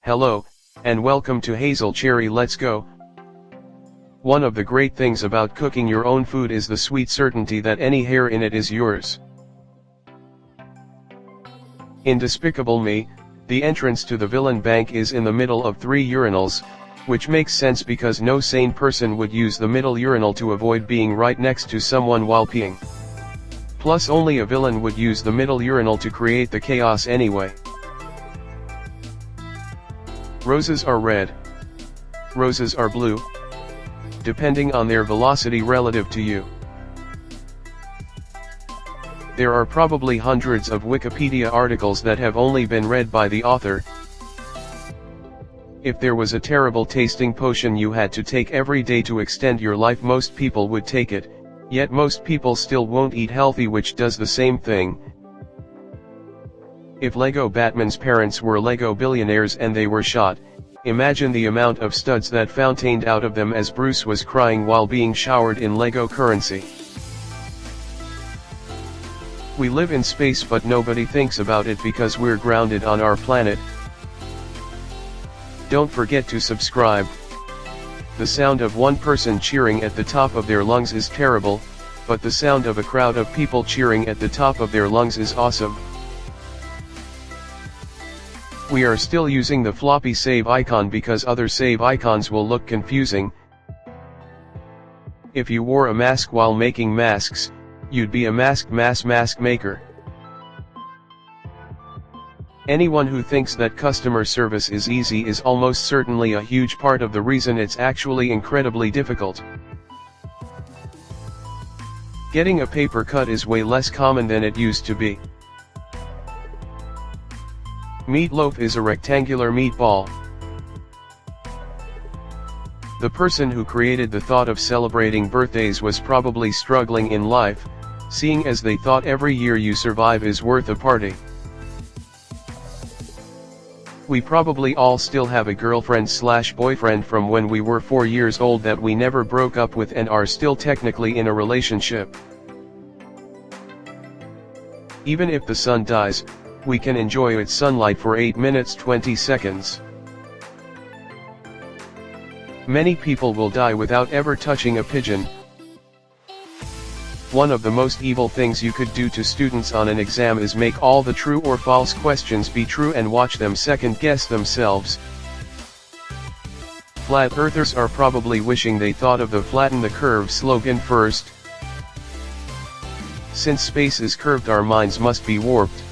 Hello, and welcome to HazelCherry. Let's go. One of the great things about cooking your own food is the sweet certainty that any hair in it is yours. In Despicable Me, the entrance to the villain bank is in the middle of 3 urinals, which makes sense because no sane person would use the middle urinal to avoid being right next to someone while peeing. Plus only a villain would use the middle urinal to create the chaos anyway. Roses are red. Roses are blue. Depending on their velocity relative to you. There are probably hundreds of Wikipedia articles that have only been read by the author. If there was a terrible tasting potion you had to take every day to extend your life, most people would take it, yet most people still won't eat healthy, which does the same thing. If Lego Batman's parents were Lego billionaires and they were shot, imagine the amount of studs that fountained out of them as Bruce was crying while being showered in Lego currency. We live in space, but nobody thinks about it because we're grounded on our planet. Don't forget to subscribe. The sound of one person cheering at the top of their lungs is terrible, but the sound of a crowd of people cheering at the top of their lungs is awesome. We are still using the floppy save icon because other save icons will look confusing. If you wore a mask while making masks, you'd be a mask maker. Anyone who thinks that customer service is easy is almost certainly a huge part of the reason it's actually incredibly difficult. Getting a paper cut is way less common than it used to be. Meatloaf is a rectangular meatball. The person who created the thought of celebrating birthdays was probably struggling in life, seeing as they thought every year you survive is worth a party. We probably all still have a girlfriend/boyfriend from when we were 4 years old that we never broke up with and are still technically in a relationship. Even if the sun dies, we can enjoy its sunlight for 8 minutes 20 seconds. Many people will die without ever touching a pigeon. One of the most evil things you could do to students on an exam is make all the true or false questions be true and watch them second guess themselves. Flat earthers are probably wishing they thought of the "flatten the curve" slogan first. Since space is curved, our minds must be warped.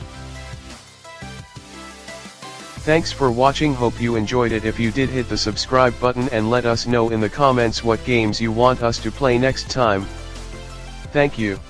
Thanks for watching, hope you enjoyed it. If you did, hit the subscribe button and let us know in the comments what games you want us to play next time. Thank you.